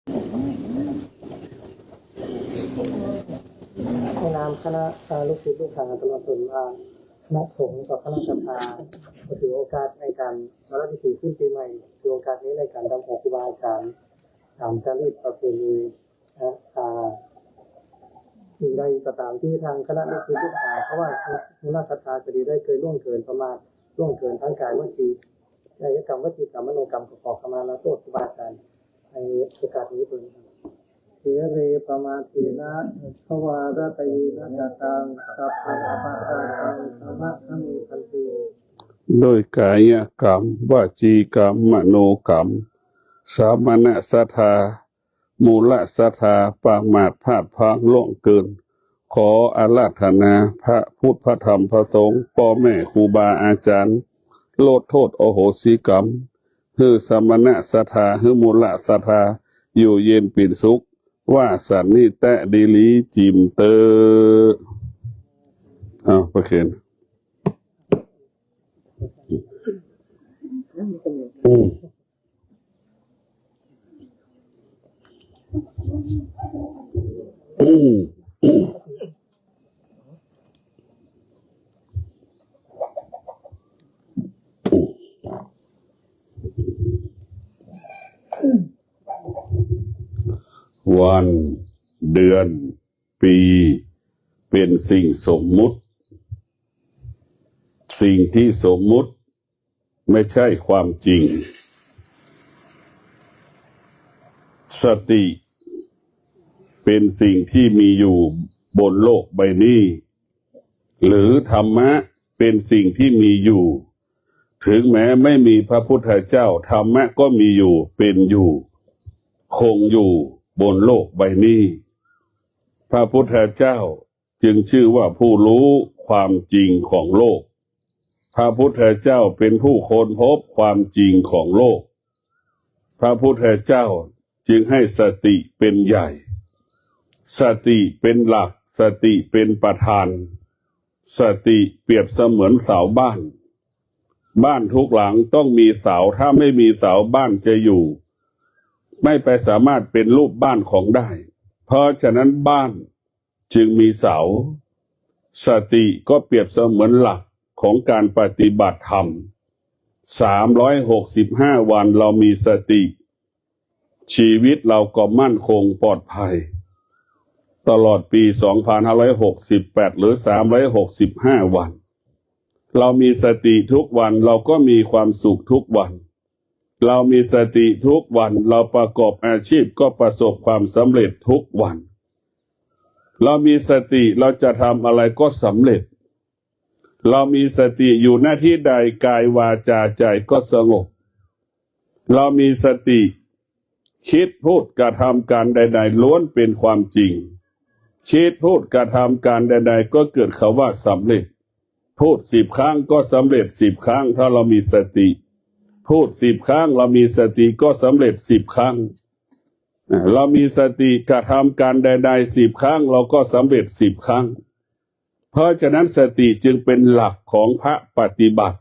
ในนามคณะลูกศิษย์ลูกหาตลอดจนว่าคณะสงฆ์กับคณะสภาถือโอกาสในการวาระที่4ขึ้นปีใหม่ถือโอกาสนี้ในการดำหัวครูบาอาจารย์ตามจารีตประเพณีสิ่งใดก็ตามที่ทางคณะลูกศิษย์ลูกหาเพราะว่าคณะศรัทธาจะได้เคยล่วงเกินประมาทล่วงเกินทั้งกายวจีกายกรรมวจีกรรมมโนกรรมขอขมาและโทษครูบาอาจารย์ในโอกาสนี้ด้วยเสเรปมาเทนะภวารตยีนะจตังสัพพะปะทาตังธรรมะธรรมีพันธีด้วยกายกรรมวจีกรรมมโนกรรมสามณศรัทธามูลศรัทธาปามาทพลาดพลั้งล่วงเกินขออาราธนาพระพุทธพระธรรมพระสงฆ์พ่อแม่ครูบาอาจารย์โลดโทษโอโหสิกรรมฮือสมณศรัทธาฮือมูลศรัทธาอยู่เย็นเป็นสุขว่าสันนิแตะดีลีจิมเตอประเคนวันเดือนปีเป็นสิ่งสมมุติสิ่งที่สมมุติไม่ใช่ความจริงสติเป็นสิ่งที่มีอยู่บนโลกใบนี้หรือธรรมะเป็นสิ่งที่มีอยู่ถึงแม้ไม่มีพระพุทธเจ้าธรรมะก็มีอยู่เป็นอยู่คงอยู่บนโลกใบนี้พระพุทธเจ้าจึงชื่อว่าผู้รู้ความจริงของโลกพระพุทธเจ้าเป็นผู้ค้นพบความจริงของโลกพระพุทธเจ้าจึงให้สติเป็นใหญ่สติเป็นหลักสติเป็นประธานสติเปรียบเสมือนเสาบ้านบ้านทุกหลังต้องมีเสาถ้าไม่มีเสาบ้านจะอยู่ไม่ไปสามารถเป็นรูปบ้านของได้เพราะฉะนั้นบ้านจึงมีเสาสติก็เปรียบเสมือนหลักของการปฏิบัติธรรม365วันเรามีสติชีวิตเราก็มั่นคงปลอดภัยตลอดปี2568หรือ365วันเรามีสติทุกวันเราก็มีความสุขทุกวันเรามีสติทุกวันเราประกอบอาชีพก็ประสบความสำเร็จทุกวันเรามีสติเราจะทำอะไรก็สำเร็จเรามีสติอยู่หน้าที่ใดกายวาจาใจก็สงบเรามีสติคิดพูดกระทำการใดๆล้วนเป็นความจริงคิดพูดกระทำการใดๆก็เกิดคำว่าสำเร็จพูด10 ครั้งก็สำเร็จ10 ครั้งถ้าเรามีสติพูด10 ครั้งเรามีสติก็สำเร็จ10 ครั้งเรามีสติกระทำการใดๆ10 ครั้งเราก็สำเร็จ10 ครั้งเพราะฉะนั้นสติจึงเป็นหลักของพระปฏิบัติ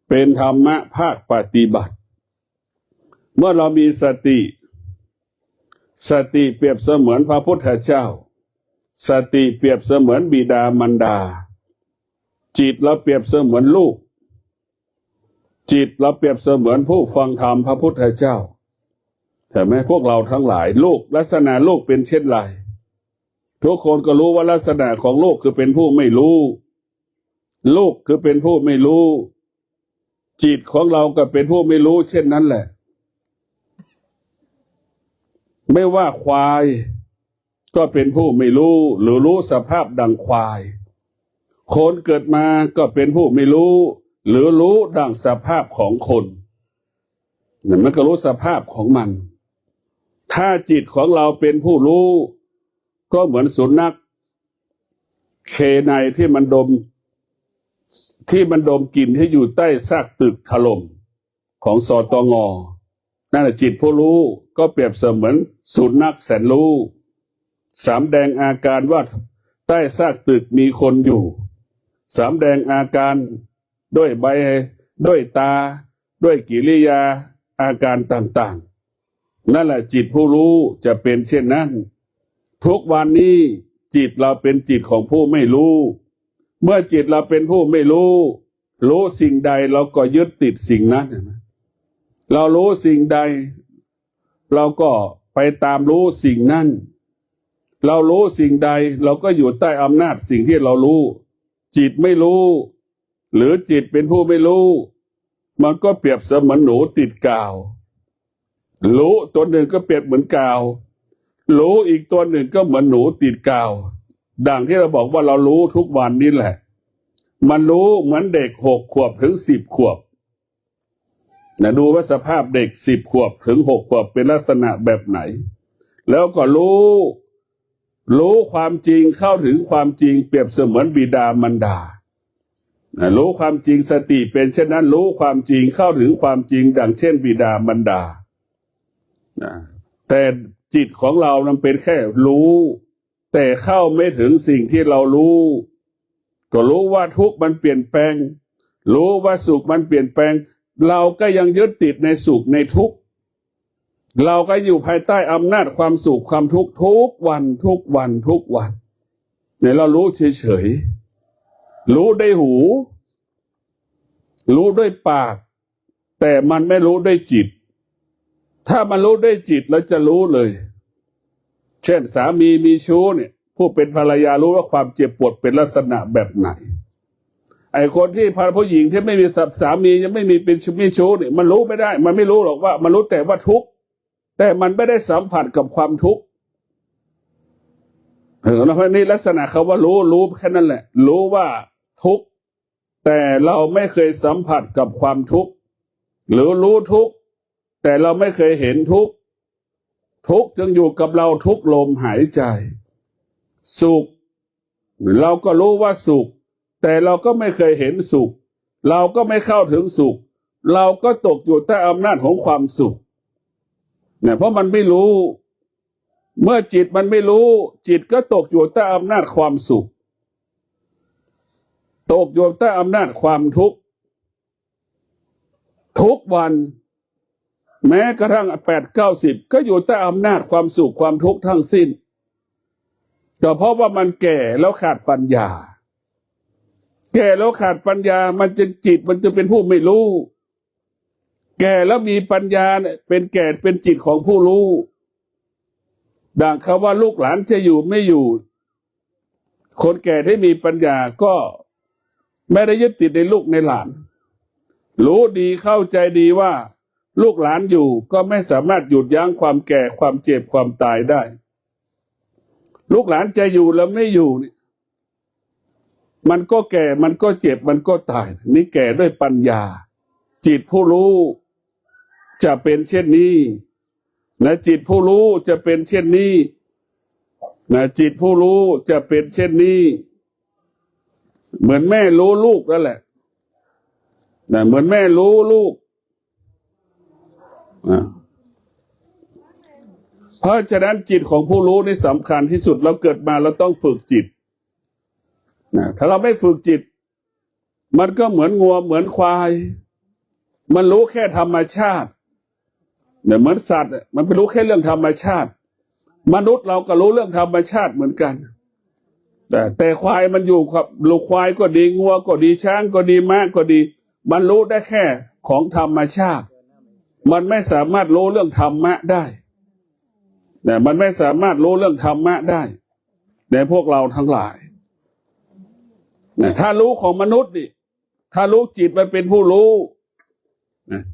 เป็นธรรมะภาคปฏิบัติเมื่อเรามีสติเปรียบเสมือนพระพุทธเจ้าสติเปรียบเสมือนบิดามารดาจิตเราเปรียบเสมือนลูกจิตเราเปรียบเสมือนผู้ฟังธรรมพระพุทธเจ้าแต่แม้พวกเราทั้งหลายลูกลักษณะลูกเป็นเช่นไรทุกคนก็รู้ว่าลักษณะของลูกคือเป็นผู้ไม่รู้ลูกคือเป็นผู้ไม่รู้จิตของเราก็เป็นผู้ไม่รู้เช่นนั้นแหละไม่ว่าควายก็เป็นผู้ไม่รู้หรือรู้สภาพดังควายคนเกิดมาก็เป็นผู้ไม่รู้หรือรู้ดังสภาพของคนนั่นมันก็รู้สภาพของมันถ้าจิตของเราเป็นผู้รู้ก็เหมือนสุนัขเคไนที่มันดมกลิ่นที่อยู่ใต้ซากตึกถล่มของสตง.นั่นแหละจิตผู้รู้ก็เปรียบเสมือนสุนัขแสนรู้สำแดงอาการว่าใต้ซากตึกมีคนอยู่สำแดงอาการด้วยใบด้วยตาด้วยกิริยาอาการต่าง นั่นแหละจิตผู้รู้จะเป็นเช่นนั้นทุกวันนี้จิตเราเป็นจิตของผู้ไม่รู้เมื่อจิตเราเป็นผู้ไม่รู้รู้สิ่งใดเราก็ยึดติดสิ่งนั้นเรารู้สิ่งใดเราก็ไปตามรู้สิ่งนั้นเรารู้สิ่งใดเราก็อยู่ใต้อำนาจสิ่งที่เรารู้จิตไม่รู้หรือจิตเป็นผู้ไม่รู้มันก็เปรียบเสมือนหนูติดกาวรู้ตัวหนึ่งก็เปรียบเหมือนกาวรู้อีกตัวหนึ่งก็เหมือนหนูติดกาวดังที่เราบอกว่าเรารู้ทุกวันนี้แหละมันรู้เหมือนเด็ก6 ขวบถึง10 ขวบนะดูว่าสภาพเด็ก10 ขวบถึง6 ขวบเป็นลักษณะแบบไหนแล้วก็รู้ความจริงเข้าถึงความจริงเปรียบเสมือนบิดามารดารู้ความจริงสติเป็นเช่นนั้นรู้ความจริงเข้าถึงความจริงดังเช่นบิดามารดาแต่จิตของเรานั้นเป็นแค่รู้แต่เข้าไม่ถึงสิ่งที่เรารู้ก็รู้ว่าทุกข์มันเปลี่ยนแปลงรู้ว่าสุขมันเปลี่ยนแปลงเราก็ยังยึดติดในสุขในทุกข์เราก็อยู่ภายใต้อำนาจความสุขความทุกข์ทุกวันเนี่ยเรารู้เฉยๆรู้ด้วยหูรู้ด้วยปากแต่มันไม่รู้ด้วยจิตถ้ามันรู้ด้วยจิตเราจะรู้เลยเช่นสามีมีชู้เนี่ยผู้เป็นภรรยารู้ว่าความเจ็บปวดเป็นลักษณะแบบไหนไอ้คนที่ผู้หญิงที่ไม่มีสามียังไม่มีเป็นมีชู้เนี่ยมันรู้ไม่ได้มันไม่รู้หรอกว่ามันรู้แต่ว่าทุกข์แต่มันไม่ได้สัมผัสกับความทุกข์แล้วเพราะนี่ลักษณะเขาว่ารู้แค่นั้นแหละรู้ว่าทุกข์แต่เราไม่เคยสัมผัสกับความทุกข์หรือรู้ทุกข์แต่เราไม่เคยเห็นทุกข์ทุกข์จึงอยู่กับเราทุกลมหายใจสุขเราก็รู้ว่าสุขแต่เราก็ไม่เคยเห็นสุขเราก็ไม่เข้าถึงสุขเราก็ตกอยู่ใต้อำนาจของความสุขเนี่ยเพราะมันไม่รู้เมื่อจิตมันไม่รู้จิตก็ตกอยู่ใต้อำนาจความสุขตกอยู่ใต้อำนาจความทุกข์ทุกวันแม้กระทั่ง8-9-10ก็อยู่ใต้อำนาจความสุขความทุกข์ทั้งสิ้นก็เพราะว่ามันแก่แล้วขาดปัญญาแก่แล้วขาดปัญญามันจะจิตมันจะเป็นผู้ไม่รู้แก่แล้วมีปัญญาเนี่ยเป็นแก่เป็นจิตของผู้รู้ดังคำว่าลูกหลานจะอยู่ไม่อยู่คนแก่ที่มีปัญญาก็ไม่ได้ยึดติดในลูกในหลานรู้ดีเข้าใจดีว่าลูกหลานอยู่ก็ไม่สามารถหยุดยั้งความแก่ความเจ็บความตายได้ลูกหลานจะอยู่แล้วไม่อยู่นี่มันก็แก่มันก็เจ็บมันก็ตายนี่แก่ด้วยปัญญาจิตผู้รู้จะเป็นเช่นนี้นะจิตผู้รู้จะเป็นเช่นนี้นะจิตผู้รู้จะเป็นเช่นนี้เหมือนแม่รู้ลูกนั่นแหละนะเหมือนแม่รู้ลูกเพราะฉะนั้นจิตของผู้รู้นี่สำคัญที่สุดเราเกิดมาเราต้องฝึกจิตนะถ้าเราไม่ฝึกจิตมันก็เหมือนงัวเหมือนควายมันรู้แค่ธรรมชาติเนี่ยเหมือนสัตว์มันไปรู้แค่เรื่องธรรมชาติมนุษย์เราก็รู้เรื่องธรรมชาติเหมือนกันแต่ควายมันอยู่กับลูกควายก็ดีงัวก็ดีช้างก็ดีม้าก็ดีมันรู้ได้แค่ของธรรมชาติมันไม่สามารถรู้เรื่องธรรมะได้เนี่ยมันไม่สามารถรู้เรื่องธรรมะได้ในพวกเราทั้งหลายถ้ารู้ของมนุษย์นี่ถ้ารู้จิตมันเป็นผู้รู้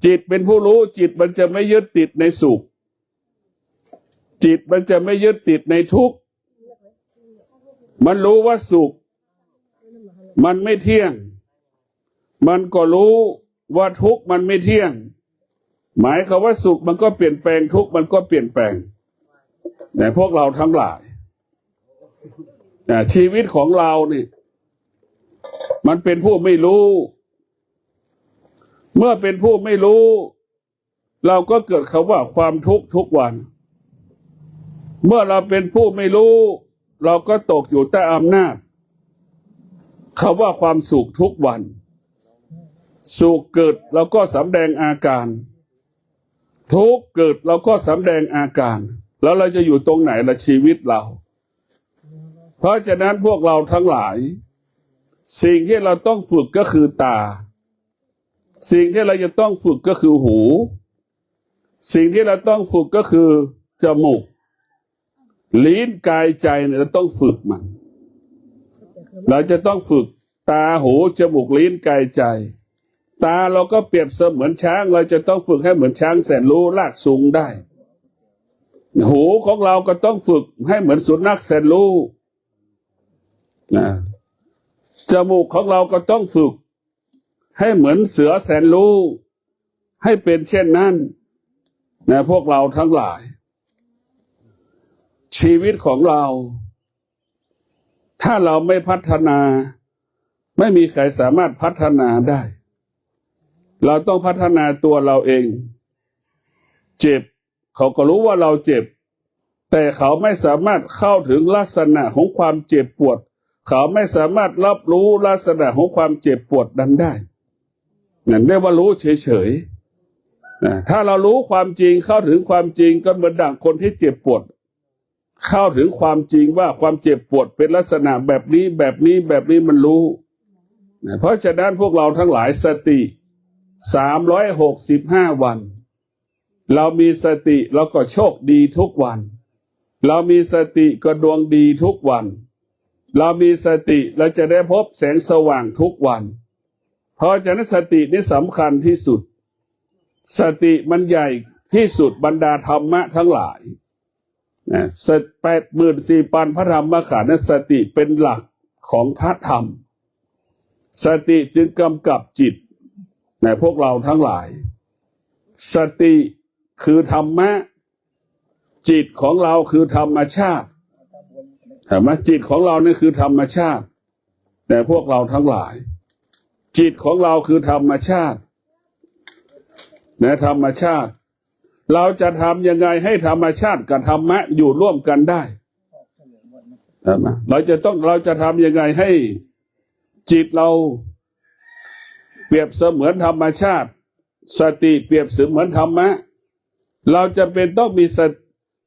จิตเป็นผู้รู้จิตมันจะไม่ยึดติดในสุขจิตมันจะไม่ยึดติดในทุกข์มันรู้ว่าสุขมันไม่เที่ยงมันก็รู้ว่าทุกข์มันไม่เที่ยงหมายความว่าสุขมันก็เปลี่ยนแปลงทุกข์มันก็เปลี่ยนแปลงแต่พวกเราทั้งหลายชีวิตของเรานี่มันเป็นผู้ไม่รู้เมื่อเป็นผู้ไม่รู้เราก็เกิดคำว่าความทุกข์ทุกวันเมื่อเราเป็นผู้ไม่รู้เราก็ตกอยู่ใต้อำนาจคำว่าความสุขทุกวันสุขเกิดเราก็สำแดงอาการ ทุกข์เกิดเราก็สำแดงอาการ แล้วเราจะอยู่ตรงไหนละชีวิตเรา เพราะฉะนั้นพวกเราทั้งหลาย สิ่งที่เราต้องฝึกก็คือตา สิ่งที่เราจะต้องฝึกก็คือหู สิ่งที่เราต้องฝึกก็คือจมูก ลิ้นกายใจเนี่ยเราต้องฝึกมัน เราจะต้องฝึกตาหูจมูกลิ้นกายใจ ตาเราก็เปรียบเสมือนช้างเราจะต้องฝึกให้เหมือนช้างแสนรู้ลากสูงได้ หูของเราก็ต้องฝึกให้เหมือนสุนัขแสนรู้นะจมูกของเราก็ต้องฝึกให้เหมือนเสือแสนรู้ให้เป็นเช่นนั้นนะพวกเราทั้งหลาย ชีวิตของเราถ้าเราไม่พัฒนาไม่มีใครสามารถพัฒนาได้เราต้องพัฒนาตัวเราเองเจ็บเขาก็รู้ว่าเราเจ็บแต่เขาไม่สามารถเข้าถึงลักษณะของความเจ็บปวดเขาไม่สามารถรับรู้ลักษณะของความเจ็บปวดนั้นได้นั่นเรียกว่ารู้เฉยๆถ้าเรารู้ความจริงเข้าถึงความจริงก็เหมือนดั่งคนที่เจ็บปวดเข้าถึงความจริงว่าความเจ็บปวดเป็นลักษณะแบบนี้แบบนี้แบบนี้มันรู้เพราะฉะนั้นพวกเราทั้งหลายสติ365 วันเรามีสติเราก็โชคดีทุกวันเรามีสติก็ดวงดีทุกวันเรามีสติเราจะได้พบแสงสว่างทุกวันเพราะฉะนั้นสตินี่สำคัญที่สุดสติมันใหญ่ที่สุดบรรดาธรรมะทั้งหลาย84,000 พระธรรมขันธ์นั้นสติเป็นหลักของพระธรรมสติจึงกำกับจิตในพวกเราทั้งหลายสติคือธรรมะจิตของเราคือธรรมชาติเห็นไหมจิตของเรานี่คือธรรมชาติแต่พวกเราทั้งหลายจิตของเราคือธรรมชาติธรรมชาติเราจะทำยังไงให้ธรรมชาติกับธรรมะอยู่ร่วมกันได้เห็นไหมเราจะทำยังไงให้จิตเราเปรียบเสมือนธรรมชาติสติเปรียบเสมือนธรรมะเราจะเป็นต้องมี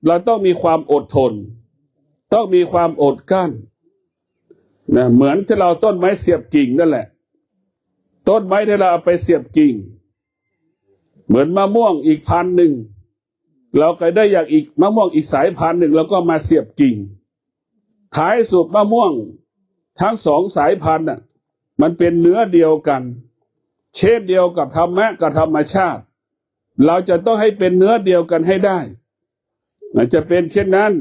เราต้องมีความอดทนต้องมีความอดกลั้นเหมือนที่เราต้นไม้เสียบกิ่งนั่นแหละต้นไม้ที่เราเอาไปเสียบกิ่งเหมือนมะม่วงอีกพันธุ์หนึ่งเราก็ได้อยากอีกมะม่วงอีกสายพันธุ์หนึ่งแล้วก็มาเสียบกิ่งท้ายสุดมะม่วงทั้งสองสายพันธุ์มันเป็นเนื้อเดียวกันเช่นเดียวกับธรรมะกับธรรมชาติเราจะต้องให้เป็นเนื้อเดียวกันให้ได้จะเป็นเช่นนั้น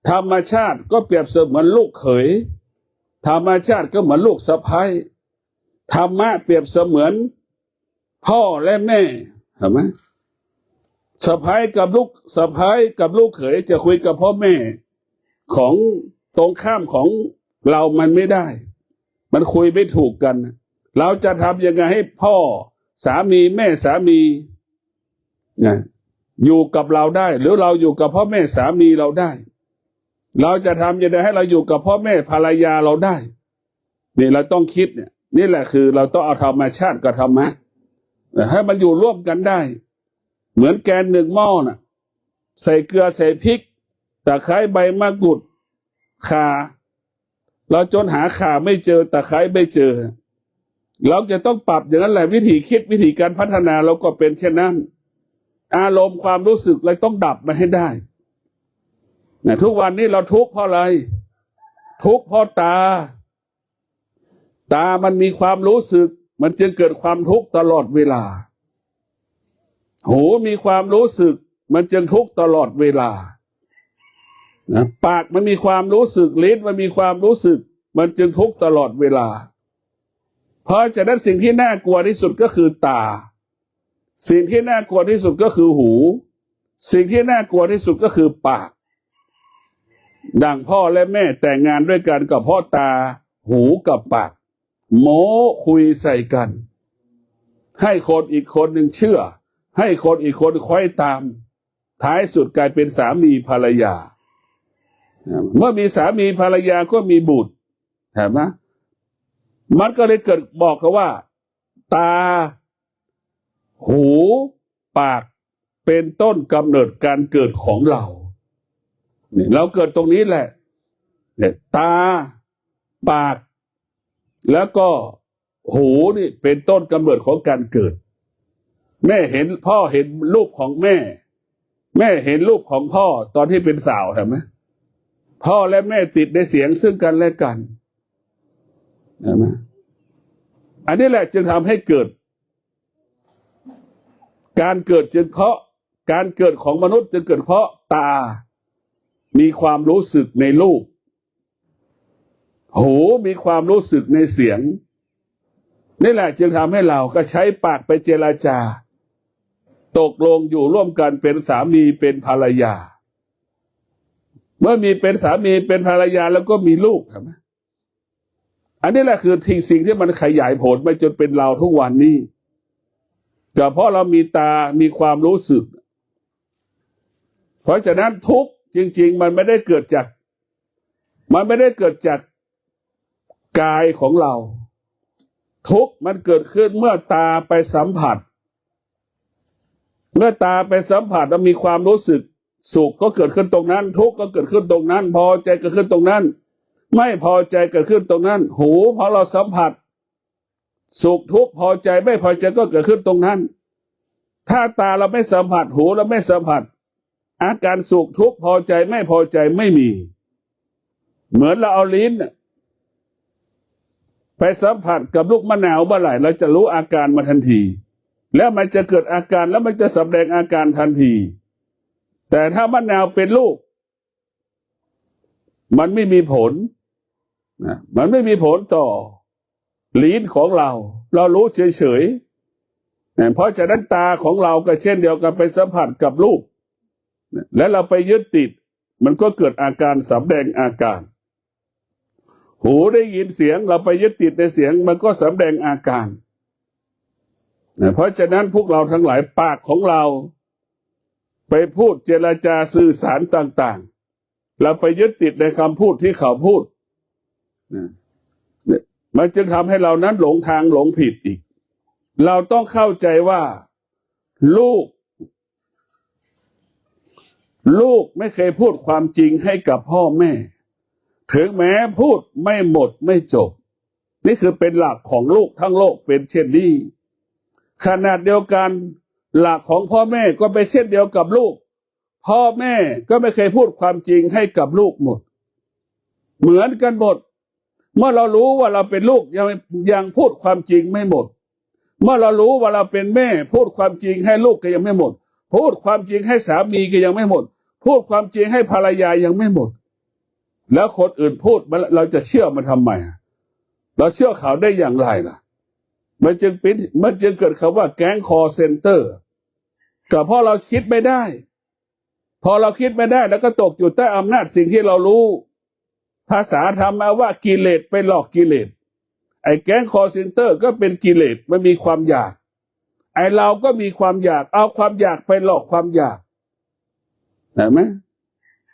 ธรรมชาติก็เปรียบเสมือนลูกเขยธรรมชาติก็เหมือนลูกสะใภ้ธรรมะเปรียบเสมือนพ่อและแม่เห็นไหมสะใภ้กับลูกเขยจะคุยกับพ่อแม่ของตรงข้ามของเรามันไม่ได้มันคุยไม่ถูกกันเราจะทำยังไงให้พ่อสามีแม่สามีอยู่กับเราได้หรือเราอยู่กับพ่อแม่สามีเราได้เราจะทำยังไงให้เราอยู่กับพ่อแม่ภรรยาเราได้นี่เราต้องคิดเนี่ยนี่แหละคือเราต้องเอาธรรมชาติกับธรรมะให้มันอยู่ร่วมกันได้เหมือนแกงหนึ่งหม้อน่ะใส่เกลือใส่พริกตะไคร้ใบมะกรูดข่าเราจนหาข่าไม่เจอตะไคร้ไม่เจอเราจะต้องปรับอย่างนั้นแหละวิธีคิดวิธีการพัฒนาเราก็เป็นเช่นนั้นอารมณ์ความรู้สึกเราต้องดับมาให้ได้ทุกวันนี้เราทุกข์เพราะอะไรทุกข์เพราะตามันมีความรู้สึกมันจึงเกิดความทุกข์ตลอดเวลาหูมีความรู้สึกมันจึงทุกข์ตลอดเวลาปากมันมีความรู้สึกลิ้นมันมีความรู้สึกมันจึงทุกข์ตลอดเวลาเพราะฉะนั้นสิ่งที่น่ากลัวที่สุดก็คือตาสิ่งที่น่ากลัวที่สุดก็คือหูสิ่งที่น่ากลัวที่สุดก็คือปากดังพ่อและแม่แต่งงานด้วยกันกับพ่อตาหูกับปากโม้คุยใส่กันให้คนอีกคนหนึ่งเชื่อให้คนอีกคนคอยตามท้ายสุดกลายเป็นสามีภรรยาเมื่อมีสามีภรรยาก็มีบุตรเห็นไหมมันก็เลยเกิดบอกกันว่าตาหูปาก เป็นต้นกำเนิดการเกิดของเราเนี่ยเราเกิดตรงนี้แหละเนี่ยตาปากแล้วก็หูนี่เป็นต้นกำเนิดของการเกิดแม่เห็นพ่อเห็นรูปของแม่แม่เห็นรูปของพ่อตอนที่เป็นสาวเห็นไหมพ่อและแม่ติดในเสียงซึ่งกันและกันเห็นไหมอันนี้แหละจึงทำให้เกิดการเกิดจึงเพราะการเกิดของมนุษย์จึงเกิดเพราะตามีความรู้สึกในรูปหูมีความรู้สึกในเสียงนี่แหละจึงทำให้เราก็ใช้ปากไปเจรจาตกลงอยู่ร่วมกันเป็นสามีเป็นภรรยาเมื่อมีเป็นสามีเป็นภรรยาแล้วก็มีลูกใช่ไหมอันนี้แหละคือสิ่งที่มันขยายผลไปจนเป็นเราทุกวันนี้ก็เพราะเรามีตามีความรู้สึกเพราะฉะนั้นทุกข์จริงๆมันไม่ได้เกิดจากกายของเราทุกข์มันเกิดขึ้นเมื่อตาไปสัมผัสเมื่อตาไปสัมผัสแล้วมีความรู้สึกสุขก็เกิดขึ้นตรงนั้นทุกข์ก็เกิดขึ้นตรงนั้นพอใจเกิดขึ้นตรงนั้นไม่พอใจเกิดขึ้นตรงนั้นหูพอเราสัมผัสสุขทุกข์พอใจไม่พอใจก็เกิดขึ้นตรงนั้นถ้าตาเราไม่สัมผัสหูเราไม่สัมผัสอาการสุขทุกข์พอใจไม่พอใจไม่มีเหมือนเราเอาลิ้นไปสัมผัสกับลูกมะนาวเมื่อไหร่เราจะรู้อาการมาทันทีแล้วมันจะเกิดอาการแล้วมันจะแสดงอาการทันทีแต่ถ้ามะนาวเป็นลูกมันไม่มีผลนะมันไม่มีผลต่อลิ้นของเรารู้เฉยๆเพราะฉะนั้นตาของเราก็เช่นเดียวกันไปสัมผัสกับรูปและเราไปยึดติดมันก็เกิดอาการแสดงอาการหูได้ยินเสียงเราไปยึดติดในเสียงมันก็แสดงอาการเพราะฉะนั้นพวกเราทั้งหลายปากของเราไปพูดเจรจาสื่อสารต่างๆเราไปยึดติดในคำพูดที่เขาพูดมันจึงทำให้เรานั้นหลงทางหลงผิดอีกเราต้องเข้าใจว่าลูกไม่เคยพูดความจริงให้กับพ่อแม่ถึงแม้พูดไม่หมดไม่จบนี่คือเป็นหลักของลูกทั้งโลกเป็นเช่นนี้ขนาดเดียวกันหลักของพ่อแม่ก็เป็นเช่นเดียวกับลูกพ่อแม่ก็ไม่เคยพูดความจริงให้กับลูกหมดเหมือนกันหมดเมื่อเรารู้ว่าเราเป็นลูกยังพูดความจริงไม่หมดเมื่อเรารู้ว่าเราเป็นแม่พูดความจริงให้ลูกก็ยังไม่หมดพูดความจริงให้สามีก็ยังไม่หมดพูดความจริงให้ภรรยายังไม่หมดแล้วคนอื่นพูดเราจะเชื่อมันทำไมเราเชื่อเขาได้อย่างไรล่ะมันจึงเกิดคำว่าแก๊งคอเซ็นเตอร์ก็เพราะเราคิดไม่ได้พอเราคิดไม่ได้แล้วก็ตกอยู่ใต้อำนาจสิ่งที่เรารู้ภาษาธรรมมาว่ากิเลสไปหลอกกิเลสไอ้แก๊งคอเซ็นเตอร์ก็เป็นกิเลสมันมีความอยากไอ้เราก็มีความอยากเอาความอยากไปหลอกความอยากเห็นไหม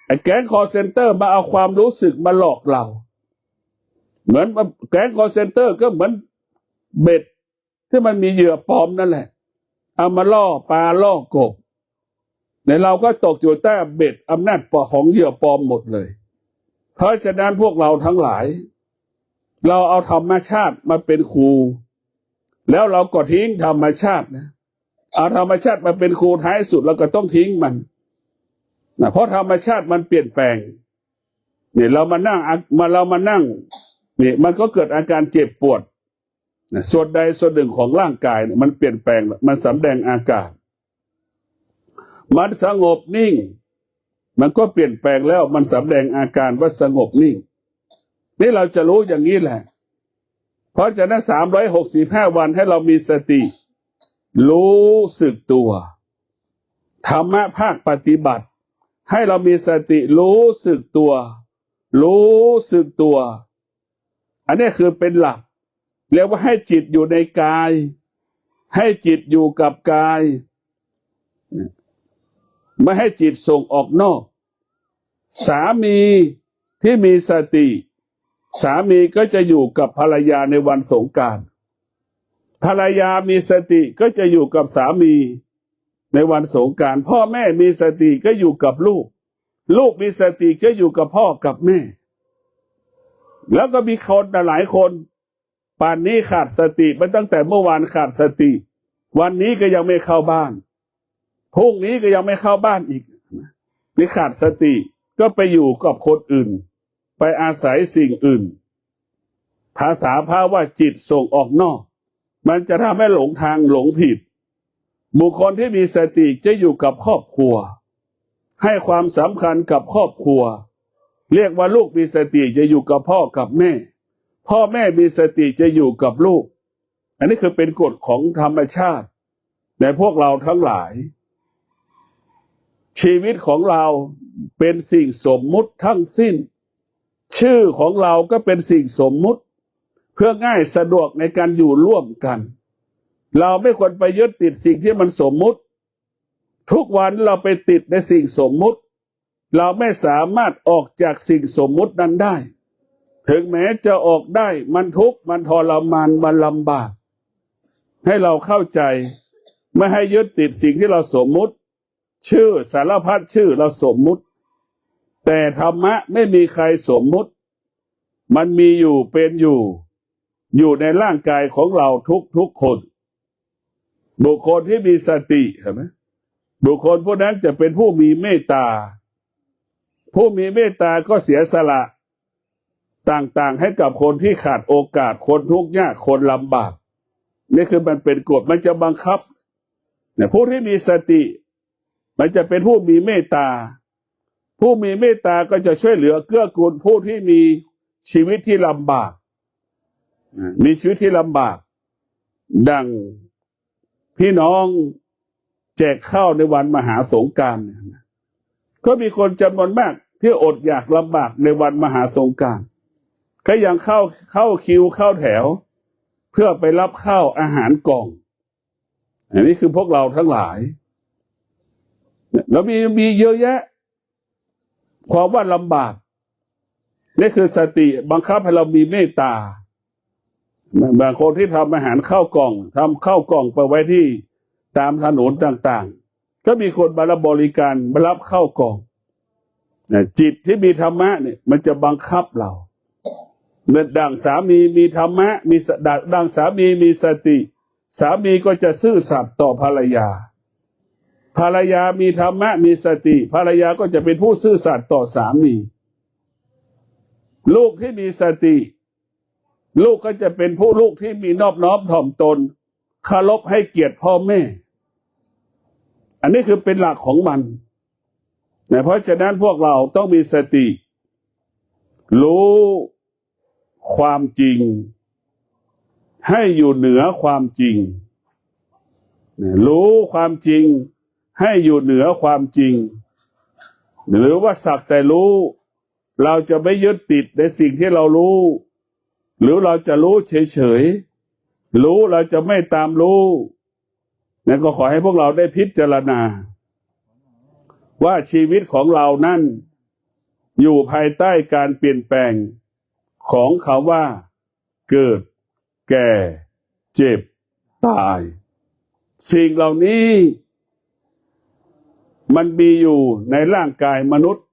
ไอ้แก๊งคอเซ็นเตอร์มาเอาความรู้สึกมาหลอกเราเหมือนแก๊งคอเซ็นเตอร์ก็เหมือนเบ็ดที่มันมีเหยื่อปลอมนั่นแหละเอามาล่อปลาล่อกบในเราก็ตกอยู่ใต้เบ็ดอำนาจปอของเหยื่อปลอมหมดเลยเพราะฉะนั้นพวกเราทั้งหลายเราเอาธรรมชาติมาเป็นครูแล้วเราก็ทิ้งธรรมชาตินะเอาธรรมชาติมาเป็นครูท้ายสุดเราก็ต้องทิ้งมันนะเพราะธรรมชาติมันเปลี่ยนแปลงเนี่ยเรามานั่งเนี่ยมันก็เกิดอาการเจ็บปวดนะส่วนใดส่วนหนึ่งของร่างกายเนี่ยมันเปลี่ยนแปลงมันแสดงอาการมันสงบนิ่งมันก็เปลี่ยนแปลงแล้วมันแสดงอาการว่าสงบนิ่งนี่เราจะรู้อย่างนี้แหละเพราะฉะนั้น365 วันให้เรามีสติรู้สึกตัวธรรมะภาคปฏิบัติให้เรามีสติรู้สึกตัวอันนี้คือเป็นหลักเรียกว่าให้จิตอยู่ในกายให้จิตอยู่กับกายไม่ให้จิตส่งออกนอกสามีที่มีสติสามีก็จะอยู่กับภรรยาในวันสงกรานต์ภรรยามีสติก็จะอยู่กับสามี ในวันสงกรานต์พ่อแม่มีสติก็อยู่กับลูกลูกมีสติก็อยู่กับพ่อกับแม่แล้วก็มีคนหลายคนป่านนี้ขาดสติมาตั้งแต่เมื่อวานขาดสติวันนี้ก็ยังไม่เข้าบ้านพรุ่งนี้ก็ยังไม่เข้าบ้านอีกนี่ขาดสติก็ไปอยู่กับคนอื่นไปอาศัยสิ่งอื่นภาษาพระว่าจิตส่งออกนอกมันจะทำให้หลงทางหลงผิดบุคคลที่มีสติจะอยู่กับครอบครัวให้ความสำคัญกับครอบครัวเรียกว่าลูกมีสติจะอยู่กับพ่อกับแม่พ่อแม่มีสติจะอยู่กับลูกอันนี้คือเป็นกฎของธรรมชาติในพวกเราทั้งหลายชีวิตของเราเป็นสิ่งสมมุติทั้งสิ้นชื่อของเราก็เป็นสิ่งสมมุติเพื่อง่ายสะดวกในการอยู่ร่วมกันเราไม่ควรไปยึดติดสิ่งที่มันสมมุติทุกวันเราไปติดในสิ่งสมมุติเราไม่สามารถออกจากสิ่งสมมุตินั้นได้ถึงแม้จะออกได้มันทุกข์มันทรมานมันลำบากให้เราเข้าใจไม่ให้ยึดติดสิ่งที่เราสมมุติชื่อสารพัดชื่อเราสมมุติแต่ธรรมะไม่มีใครสมมุติมันมีอยู่เป็นอยู่ในร่างกายของเราทุกคนบุคคลที่มีสติเห็นไหมบุคคลผู้นั้นจะเป็นผู้มีเมตตาผู้มีเมตตาก็เสียสละต่างๆให้กับคนที่ขาดโอกาสคนทุกข์ยากคนลำบากนี่คือมันเป็นกฎมันจะบังคับเนี่ยผู้ที่มีสติมันจะเป็นผู้มีเมตตาผู้มีเมตตาก็จะช่วยเหลือเกื้อกูลผู้ที่มีชีวิตที่ลำบากมีชีวิตที่ลำบากดังพี่น้องแจกข้าวในวันมหาสงกรานต์ก็มีคนจำนวนมากที่อดอยากลำบากในวันมหาสงกรานต์ก็ยังเข้าคิวเข้าแถวเพื่อไปรับข้าวอาหารกล่องอันนี้คือพวกเราทั้งหลายแล้วมีเยอะแยะความว่าลำบากนี่คือสติบังคับให้เรามีเมตตาบางคนที่ทำอาหารข้าวกล่องทำข้าวกล่องไปไว้ที่ตามถนนต่างๆก็มีคนมารับบริการมารับข้าวกล่องจิตที่มีธรรมะเนี่ยมันจะบังคับเราเมื่อดังสามีมีธรรมะมีดังสามีมีสติสามีก็จะซื่อสัตย์ต่อภรรยาภรรยามีธรรมะมีสติภรรยาก็จะเป็นผู้ซื่อสัตย์ต่อสามีลูกที่มีสติลูกก็จะเป็นผู้ลูกที่มีนอบน้อมถ่อมตนเคารพให้เกียรติพ่อแม่อันนี้คือเป็นหลักของมันเพราะฉะนั้นพวกเราต้องมีสติรู้ความจริงให้อยู่เหนือความจริงรู้ความจริงให้อยู่เหนือความจริงหรือว่าสักแต่รู้เราจะไม่ยึดติดในสิ่งที่เรารู้หรือเราจะรู้เฉยๆรู้เราจะไม่ตามรู้นั่นก็ขอให้พวกเราได้พิจารณาว่าชีวิตของเรานั้นอยู่ภายใต้การเปลี่ยนแปลงของคำว่าเกิดแก่เจ็บตายสิ่งเหล่านี้มันมีอยู่ในร่างกายมนุษย์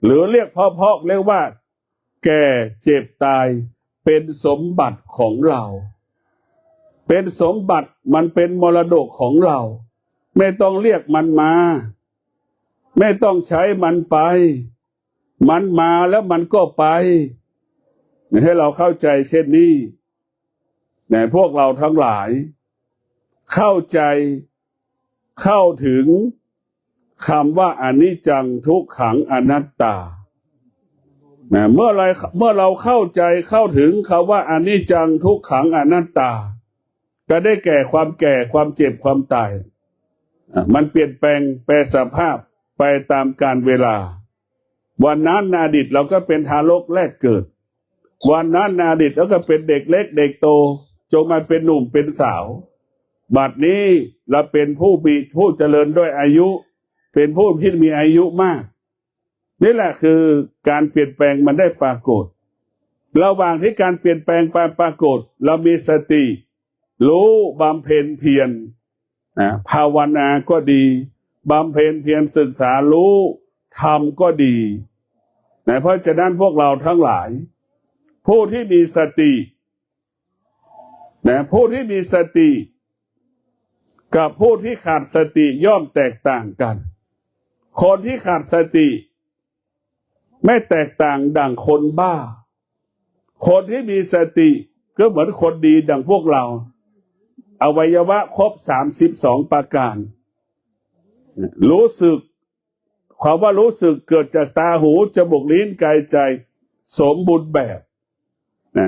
หรือเรียกเพาะๆเรียกว่าแก่เจ็บตายเป็นสมบัติของเราเป็นสมบัติมันเป็นมรดกของเราไม่ต้องเรียกมันมาไม่ต้องใช้มันไปมันมาแล้วมันก็ไปให้เราเข้าใจเช่นนี้พวกเราทั้งหลายเข้าใจเข้าถึงคำว่าอนิจจังทุกขังอนัตตาเมื่อเราเข้าใจเข้าถึงคำว่าอนิจจังทุกขังอนัตตาก็ได้แก่ความแก่ความเจ็บความตายมันเปลี่ยนแปลงแปรสภาพไปตามกาลเวลาวันนั้นในอดีตเราก็เป็นทารกแรกเกิดวันนั้นในอดีตเราก็เป็นเด็กเล็กเด็กโตจงมาเป็นหนุ่มเป็นสาวบัดนี้เราเป็นผู้เจริญด้วยอายุเป็นผู้ที่มีอายุมากนี่แหละคือการเปลี่ยนแปลงมันได้ปรากฏระหว่างที่การเปลี่ยนแปลงปรากฏเรามีสติรู้บำเพ็ญเพียร ภาวนาก็ดีบำเพ็ญเพียรศึกษารู้ธรรมก็ดีเพราะฉะนั้นพวกเราทั้งหลาย ผู้ที่มีสติผู้ที่มีสติกับผู้ที่ขาดสติย่อมแตกต่างกันคนที่ขาดสติไม่แตกต่างดั่งคนบ้าคนที่มีสติก็เหมือนคนดีดั่งพวกเราอวัยวะครบ32ประการรู้สึกความว่ารู้สึกเกิดจากตาหูจมูกลิ้นกายใจสมบูรณ์แบบ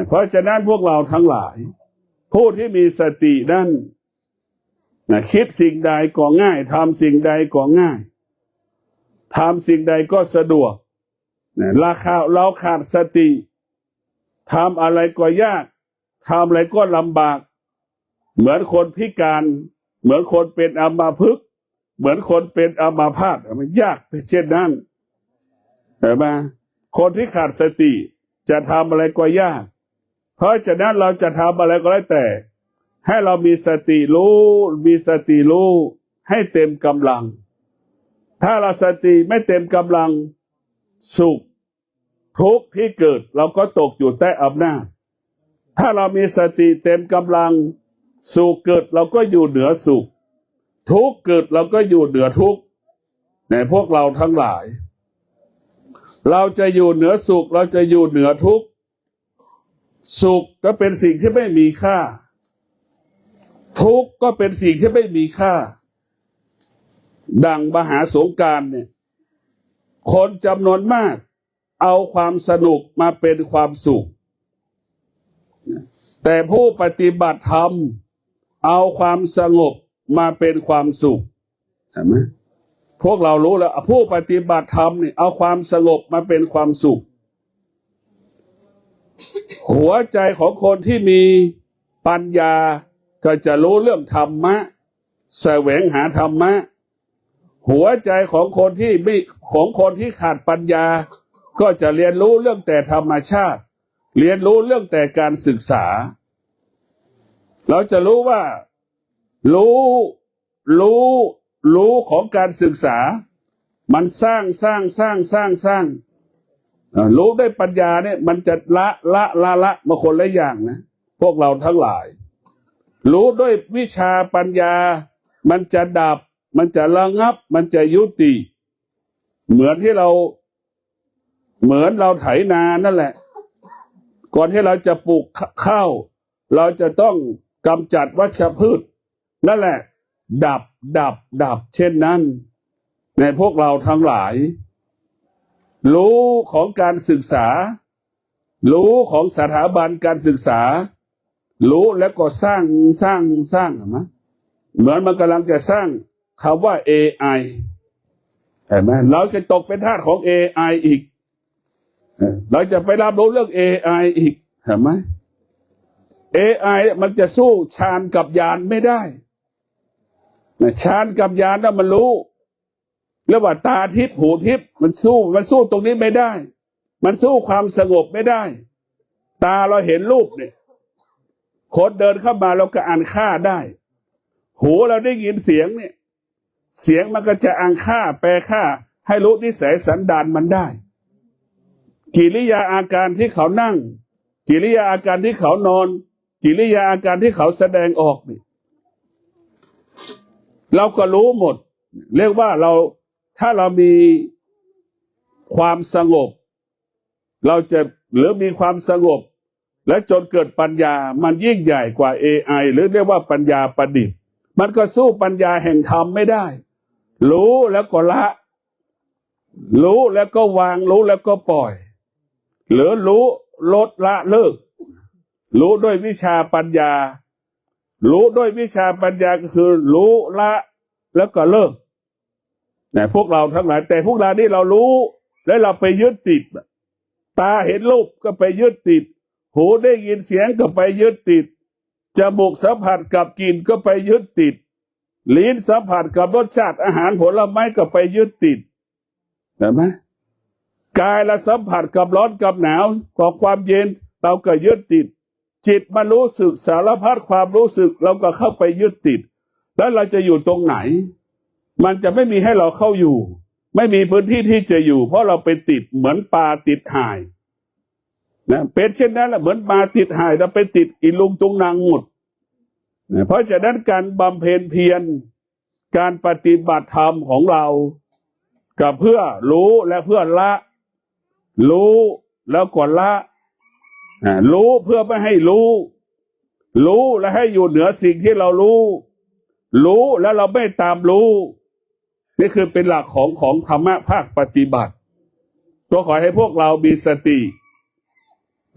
เพราะฉะนั้นพวกเราทั้งหลายผู้ที่มีสตินั้นคิดสิ่งใดก็ง่ายทำสิ่งใดก็ง่ายทำสิ่งใดก็สะดวกเราขาดสติทำอะไรก็ยากทำอะไรก็ลำบากเหมือนคนพิการเหมือนคนเป็นอัมพฤกษ์เหมือนคนเป็นอัมพาตมันยากเช่นนั้นเห็นไหมคนที่ขาดสติจะทำอะไรก็ยากเพราะฉะนั้นเราจะทำอะไรก็แล้วแต่ให้เรามีสติรู้ให้เต็มกำลังถ้าเราสติไม่เต็มกำลังสุขทุกข์ที่เกิดเราก็ตกอยู่ใต้อำนาจถ้าเรามีสติเต็มกำลังสุขเกิดเราก็อยู่เหนือสุขทุกข์เกิดเราก็อยู่เหนือทุกข์ในพวกเราทั้งหลายเราจะอยู่เหนือสุขเราจะอยู่เหนือทุกข์สุขก็เป็นสิ่งที่ไม่มีค่าทุกข์ก็เป็นสิ่งที่ไม่มีค่าดังมหาสงกรานต์เนี่ยคนจำนวนมากเอาความสนุกมาเป็นความสุขแต่ผู้ปฏิบัติธรรมเอาความสงบมาเป็นความสุขเห็นไหมพวกเรารู้แล้วผู้ปฏิบัติธรรมเนี่ยเอาความสงบมาเป็นความสุขหัวใจของคนที่มีปัญญาก็จะรู้เรื่องธรรมะแสวงหาธรรมะหัวใจของคนที่ขาดปัญญาก็จะเรียนรู้เรื่องแต่ธรรมชาติเรียนรู้เรื่องแต่การศึกษาเราจะรู้ว่ารู้ของการศึกษามันสร้างรู้ด้วยปัญญาเนี่ยมันจะละมาคนละอย่างนะพวกเราทั้งหลายรู้ด้วยวิชาปัญญามันจะดับมันจะระงับมันจะยุติเหมือนเราไถนานั่นแหละก่อนที่เราจะปลูกข้าวเราจะต้องกำจัดวัชพืชนั่นแหละดับเช่นนั้นในพวกเราทั้งหลายรู้ของการศึกษารู้ของสถาบันการศึกษารู้แล้วก็สร้างเหมือนมันกำลังจะสร้างคำว่า AI เห็นไหมเราจะตกเป็นทาสของ AI อีกเราจะไปรับรู้เรื่อง AI อีกเห็นไหม AI มันจะสู้ฌานกับญาณไม่ได้ฌานกับญาณน่ะมันรู้แล้วว่าตาทิพย์หูทิพย์มันสู้ตรงนี้ไม่ได้มันสู้ความสงบไม่ได้ตาเราเห็นรูปเนี่ยคนเดินเข้ามาเราก็อ่านค่าได้หูเราได้ยินเสียงเนี่ยเสียงมันก็จะอ่านค่าแปลค่าให้รู้นิสัยสันดานมันได้กิริยาอาการที่เขานั่งกิริยาอาการที่เขานอนกิริยาอาการที่เขาแสดงออกนี่เราก็รู้หมดเรียกว่าถ้าเรามีความสงบหรือมีความสงบและจนเกิดปัญญามันยิ่งใหญ่กว่า AI หรือเรียกว่าปัญญาประดิษฐ์มันก็สู้ปัญญาแห่งธรรมไม่ได้รู้แล้วก็ละรู้แล้วก็วางรู้แล้วก็ปล่อยหรือรู้ลดละเลิกรู้ด้วยวิชาปัญญารู้ด้วยวิชาปัญญาก็คือรู้ละแล้วก็เลิกพวกเราทั้งหลายแต่พวกเรานี่เรารู้แล้วเราไปยึดติดตาเห็นรูปก็ไปยึดติดหูได้ยินเสียงก็ไปยึดติดจมูกสัมผัสกับกลิ่นก็ไปยึดติดลิ้นสัมผัสกับรสชาติอาหารผลไม้ก็ไปยึดติดเห็นไหมกายละสัมผัสกับร้อนกับหนาวกับความเย็นเราก็ยึดติดจิตมารู้สึกสารพัดความรู้สึกเราก็เข้าไปยึดติด แล้วเราจะอยู่ตรงไหนมันจะไม่มีให้เราเข้าอยู่ ไม่มีพื้นที่ที่จะอยู่เพราะเราไปติดเหมือนปลาติดห่ายนะเป็นเช่นนั้นแหละเหมือนปลาติดห่ายเราไปติดอีลุงตุงนางหมดนะเพราะฉะนั้นการบำเพ็ญเพียรการปฏิบัติธรรมของเรากับเพื่อรู้และเพื่อละรู้แล้วก็ละรู้เพื่อไม่ให้รู้และให้อยู่เหนือสิ่งที่เรารู้แล้วเราไม่ตามรู้นี่คือเป็นหลักของธรรมะภาคปฏิบัติก็ขอให้พวกเรามีสติ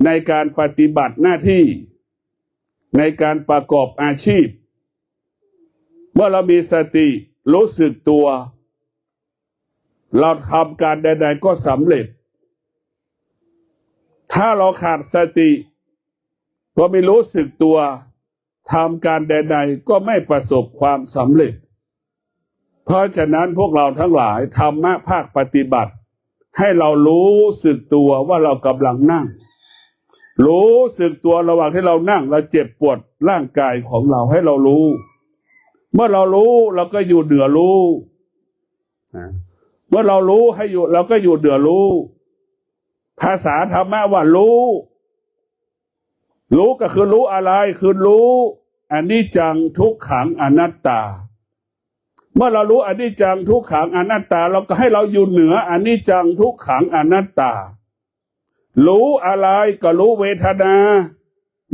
ในการปฏิบัติหน้าที่ในการประกอบอาชีพเมื่อเรามีสติรู้สึกตัวเราทำการใดๆก็สำเร็จถ้าเราขาดสติก็ไม่รู้สึกตัวทำการใดๆก็ไม่ประสบความสำเร็จเพราะฉะนั้นพวกเราทั้งหลายธรรมะภาคปฏิบัติให้เรารู้สึกตัวว่าเรากำลังนั่งรู้สึกตัวระหว่างที่เรานั่งเราเจ็บปวดร่างกายของเราให้เรารู้เมื่อเรารู้เราก็อยู่เหนือรู้เมื่อเรารู้ให้อยู่เราก็อยู่เหนือรู้ภาษาธรรมะว่ารู้ก็คือรู้อะไรคือรู้อนิจจังทุกขังอนัตตาเมื่อเรารู้อนิจจังทุกขังอนัตตาเราก็ให้เราอยู่เหนืออนิจจังทุกขังอนัตตารู้อะไรก็รู้เวทนา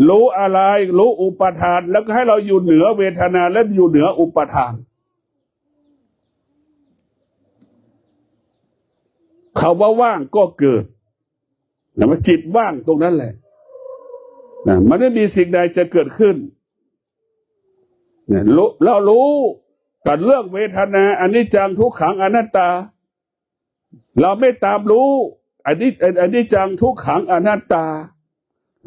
รู้อะไรรู้อุปทานแล้วก็ให้เราอยู่เหนือเวทนาและอยู่เหนืออุปทานเขาว่าว่างก็เกิดนะมันจิตว่างตรงนั้นแหละนะมันไม่มีสิ่งใดจะเกิดขึ้นนะเรารู้กับเรื่องเวทนาอนิจจังทุกขังอนัตตาเราไม่ตามรู้อนิจจังทุกขังอนัตตา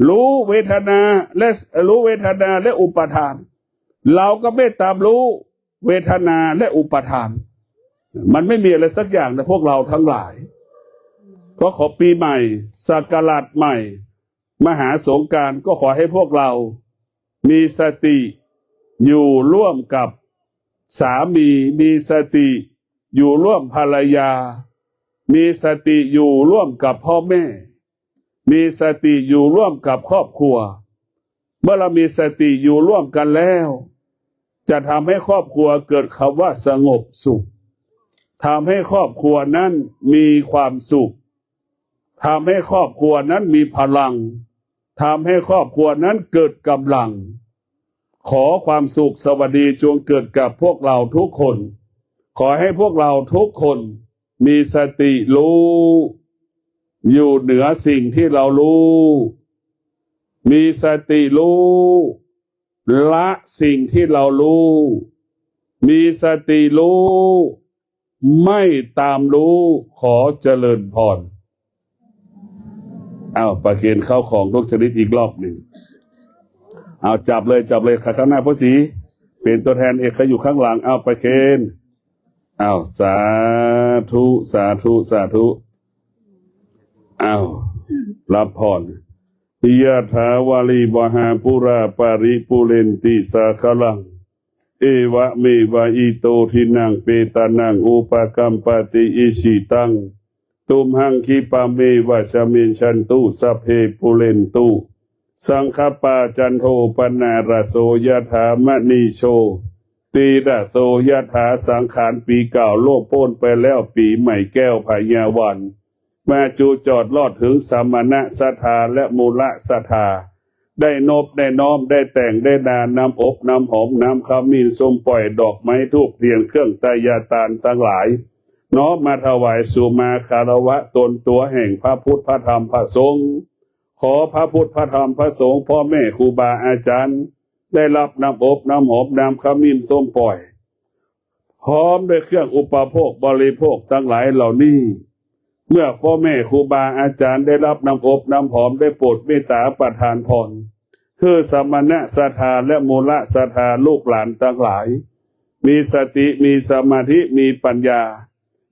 รู้เวทนาและรู้เวทนาและอุปทานเราก็ไม่ตามรู้เวทนาและอุปทานมันไม่มีอะไรสักอย่างนะพวกเราทั้งหลายก็ขอปีใหม่ศักราชใหม่มหาสงกรานต์ก็ขอให้พวกเรามีสติอยู่ร่วมกับสามีสติอยู่ร่วมภรรยามีสติอยู่ร่วมกับพ่อแม่มีสติอยู่ร่วมกับครอบครัวเมื่อเรามีสติอยู่ร่วมกันแล้วจะทำให้ครอบครัวเกิดคำว่าสงบสุขทำให้ครอบครัวนั้นมีความสุขทำให้ครอบครัวนั้นมีพลังทำให้ครอบครัวนั้นเกิดกำลังขอความสุขสวัสดีจงเกิดกับพวกเราทุกคนขอให้พวกเราทุกคนมีสติรู้อยู่เหนือสิ่งที่เรารู้มีสติรู้ละสิ่งที่เรารู้มีสติรู้ไม่ตามรู้ขอเจริญพรประเคนเข้าของทุกชนิดอีกรอบหนึ่งจับเลยข้างหน้าพ่อสีเป็นตัวแทนเอกเขาอยู่ข้างหลังประเคนสาธุรับพรยะถาวาลีวหาปุราปาริปุเรนติสาคลังเอวะเมวะอิโตทินังเปตานังอุปกัมปติอิชิตังตุมหังคิปะเมวะสะเมชันตุสัพเพปุเรนตุสังฆปาจันโทปนาราโสยะถามณีโชตีระโสยะถาสังขารปีเก่าโลกโพ้นไปแล้วปีใหม่แก้วพญาวันมาจูจอดลอดถึงสมณะศรัทธาและมูลศรัทธาได้นบได้น้อมได้แต่งได้นานำอบนำหอมนำขมิ้นส้มปล่อยดอกไม้ทูบเทียนเครื่องไตรยาตานทั้งหลายน้อมมาถวายสู่มาคารวะตนตัวแห่งพระพุทธพระธรรมพระสงฆ์ขอพระพุทธพระธรรมพระสงฆ์พ่อแม่ครูบาอาจารย์ได้รับน้ำอบน้ำหอมน้ำขมิ้นส้มปล่อยพร้อมด้วยเครื่องอุปโภคบริโภคทั้งหลายเหล่านี้เมื่อพ่อแม่ครูบาอาจารย์ได้รับน้ำอบน้ำหอมได้โปรดเมตตาประทานพรคือสมณะศรัทธาและมูลศรัทธาลูกหลานทั้งหลายมีสติมีสมาธิมีปัญญา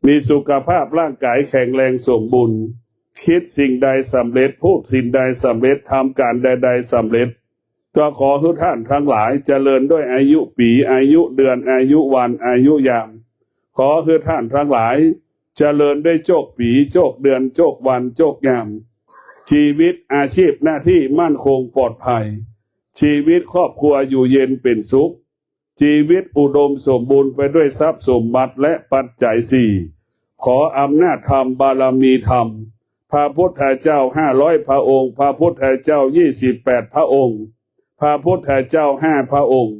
มีสุขภาพร่างกายแข็งแรงสมบูรณ์คิดสิ่งใดสำเร็จพูดสิ่งใดสำเร็จทำการใดๆสำเร็จ ก็ขอให้ท่านทั้งหลายเจริญด้วยอายุปีอายุเดือนอายุวันอายุยามขอให้ท่านทั้งหลายเจริญได้โชคปีโชคเดือนโชควันโชคยามชีวิตอาชีพหน้าที่มั่นคงปลอดภัยชีวิตครอบครัวอยู่เย็นเป็นสุขชีวิตอุดมสมบูรณ์ไปด้วยทรัพย์สมบัติและปัจจัยสี่ขออำนาจธรรมบารมีธรรมพระพุทธเจ้า500พระองค์พระพุทธเจ้า28พระองค์พระพุทธเจ้า5พระองค์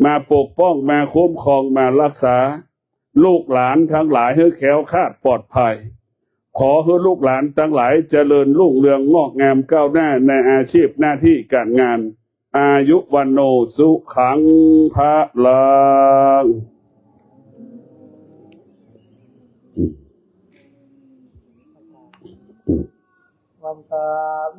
มาปกป้องมาคุ้มครองมารักษาลูกหลานทั้งหลายให้แคล้วคลาดปลอดภัยขอให้ลูกหลานทั้งหลายเจริญรุ่งเรืองงอกงามก้าวหน้าในอาชีพหน้าที่การงานอายุวันโนสุขังพระลังวันตา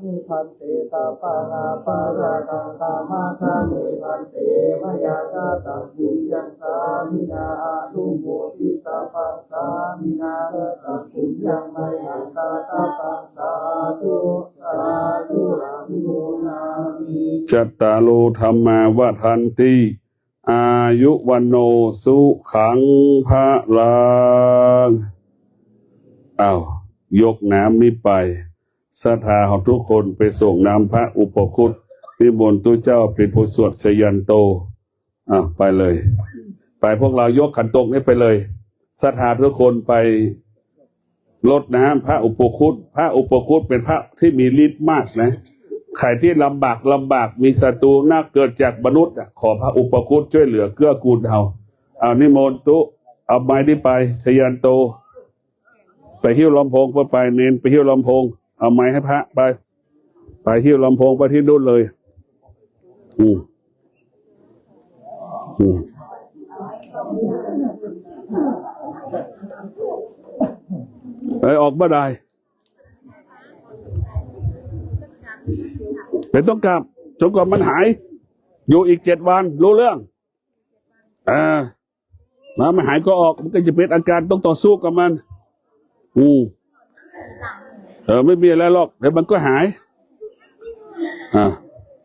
มิพันเตตาปานาปาราตังตามาคาเมพันเตมยาตาตังบุญยังสามินาลุโมทิตาปัสสามินาตังบุญยังมยังตาตาปัสสาธุสาธุรังโมนามิจัตตาโลธรรมาวัฏันติอายุวันโนสุขังพระลังอ้าวยกน้ำนี้ไปศรัทธาของทุกคนไปส่งน้ำพระอุปคุตนิมนต์ตุเจ้าเป็นผู้สวดชยันโตไปเลยไปพวกเรายกขันโตกนี้ไปเลยศรัทธาทุกคนไปรดน้ำพระอุปคุตพระอุปคุตเป็นพระที่มีฤทธิ์มากนะใครที่ลำบากมีศัตรูน่าเกิดจากมนุษย์ขอพระอุปคุตช่วยเหลือเกื้อกูลเอานิมนต์ตุเอาไม้นี้ไปชยันโตไปหิ้วลำโพงไปเน้นไปหิ้วลำโพงเอาไม้ให้พระไปหิ้วลำโพงไปที่นู่นเลยออกมาได้ไม่ต้องกลับจนกว่ามันหายอยู่อีก7 วันรู้เรื่องไม่หายก็ออกมันก็จะเป็นอาการต้องต่อสู้กับมันไม่มีอะไรหรอกเดี๋ยวมันก็หาย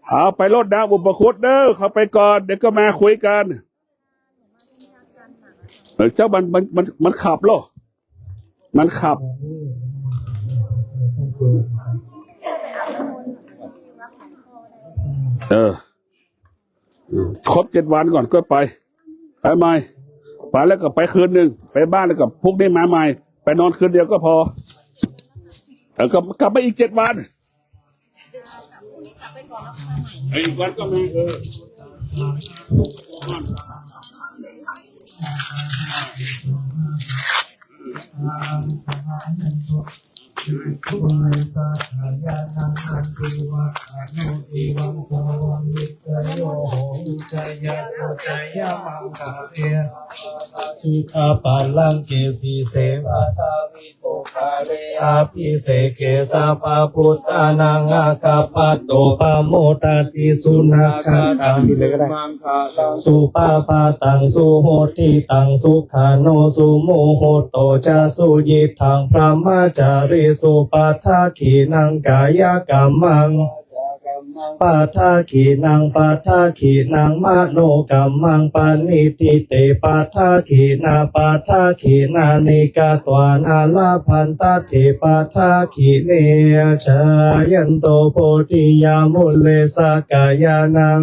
เอาไปรดน้ำอุปคุตเด้อเขาไปก่อนเดี๋ยวก็มาคุยกันเจ้ามันขับหรอมันขับครบ7 วันก่อนก็ไปใหม่ไปแล้วก็ไปคืนหนึ่งไปบ้านแล้วก็พรุ่งนี้มาใหม่ไปนอนคืนเดียวก็พอก็กลับมาอีก7 วันอีกวันก็มาทุกในสาขายานังอันตุวะอนุติวังภวังวิจโยโหวิจยาสุจยามังคาเทจิตาปัลลังเกสีเสวะตาวิโตคาเรอาภิเสเกสาปะพุทธานังอาคาปัตโตปะโมตติสุนัขตังสุปาปาตังสุโหติตังสุขาโนสุโมโหโตจะสุยิทังพระมจาริสุปัฏฐาขีนังกายกรรมังปัฏฐาขีนังปัฏฐาขีนังมโนกรรมังปานิติเตปัฏฐาขีนาปัฏฐาขีนานิกาตวานาลาพันตเถปัฏฐาขีเนชายันโตโพธิยามุเลสกายานัง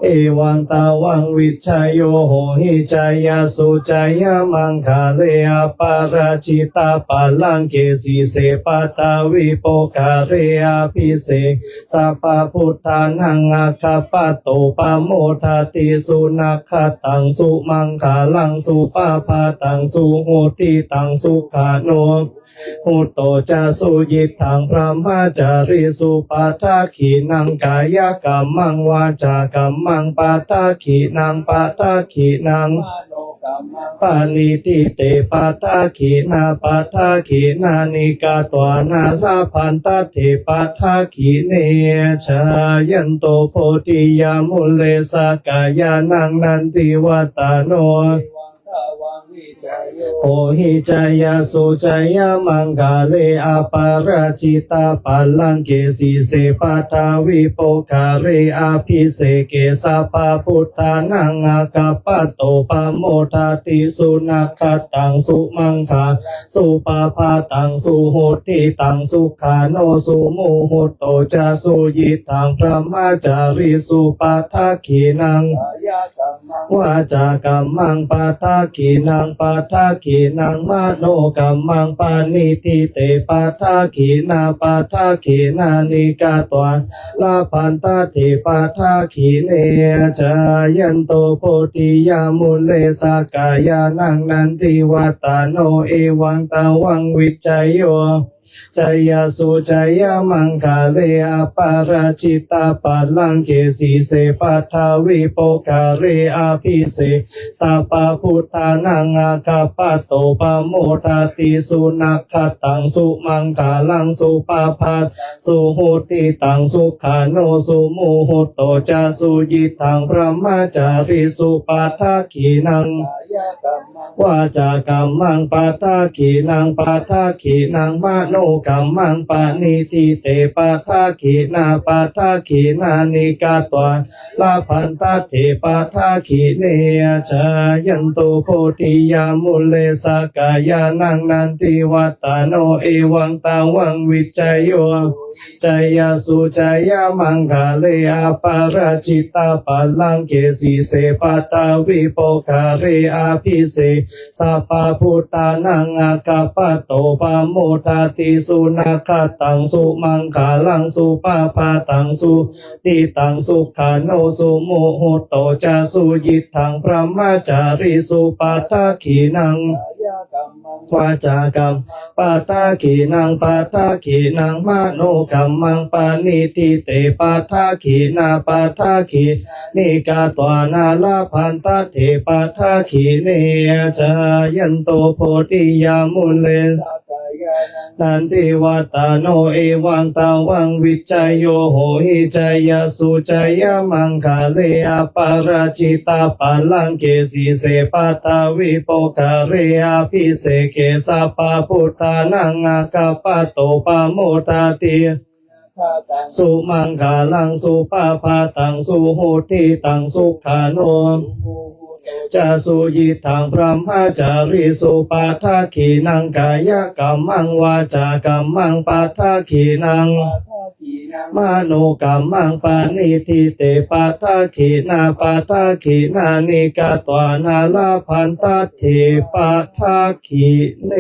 เอวังตาวังวิชัยโยโหหิจายาสุจายามังคาเลอปาราชิตาปัลลังเกสีเสปตาวิโปกาเรอภิเสกสัพพพุทธานังอาคาปะโตปะโมทติสุนัขตังสุมังคาลังสุปาพาตังสุโหติตังสุขาโนหุตโตจะสุยิทังพระมจาริสุปัฏฐาขีนังกายกรรมังวาจากรรมังปัฏฐาขีนังปัฏฐาขีนังปานิติเตปัฏฐาขีนาปัฏฐาขีนานิกาตวานาลาพันตเถปัฏฐาขีเนชายันโตโพธิยามุเลสกายานังนันติวัตโน โอหิจายาสุจายามังกาเลอาปาราจิตาปัลลังเกสีเสปาทาวิโปคาเรอาภิเสเกสัพพะพุทธานังอาคาปะโตปะโมทาติสุนัขตังสุมังคาสุปาพาตังสุโหติตังสุขาโนสุมุหุตโตจะสุยิตังพระมาจาริสุปัฏฐขีนังวาจากัมมังปัฏฐขีนังปัฏฐขีนังมโนกัมมังปานิทิเตปัฏฐขีนาปัฏฐขีนานิกาตวันลาพันตเถปัฏฐขีเนจายันโตโพธิยามุเลสกายานังนันติวัตาโนเอวังตาวังวิจัยโยจายาสุจายามังคาเลอาปาราชิตาปัลลังเกสีเสปัทาวิโปคาเรอาภิเสสัพพะพุทธานังอาคาปะโตปะโมทาติสุนัขตังสุมังคาลังสุปาภัสสุโหติตังสุขาโนสุมุหุตโตจะสุยิตังพระมาจาริสุปัฏฐขีนังวาจากัมมังปัฏฐขีนังปัฏฐขีนังมโนกัมมังปานิทิเตปัฏฐขีนาปัฏฐขีนานิกาตวันลาพันตเถปัฏฐขีเนจายันโตโพธิยามุเลสกายานังนันติวัตาโนเอวังตาวังวิจัยโยจายาสุจายามังคาเลอาปาราชิตาปัลลังเกสีเสปัตตาวิโปคาเรอาภิเสสัพพะพุทธานังอาคาปะโตปะโมทาติสุนัขตังสุมังคาลังสุปาพาตังสุติตังสุขาโนสุโมโหโตจะสุยิทังพระมาจาริสุปัฏฐขีนังวาจากัมปัฏฐขีนังปัฏฐขีนังมโนกัมมังปานิทิเตปัฏฐขีนาปัฏฐขีนิกาตวานาลาพันตเถปัฏฐขีเนจายันโตโพธิยามุเลนันติวัตาโนเอวังตาวังวิจัยโยโหหิจายาสุจายามังคาเลอาปาราชิตาปัลลังเกสีเสปัตตาวิโปคาเรอาภิเสเกสัพพะพุทธานังอาคาปะโตปะโมทาติสุมังคาลังสุปาพาตังสุโหติตังสุขาโนจะสุยิทังพระมาจาริสุปัฏฐขีนังกายกัมมังวาจากัมมังปัฏฐขีนังมโนกัมมังปานิทิเตปัฏฐขีนาปัฏฐขีนานิกาตวานาลาพันตเถปัฏฐขีเน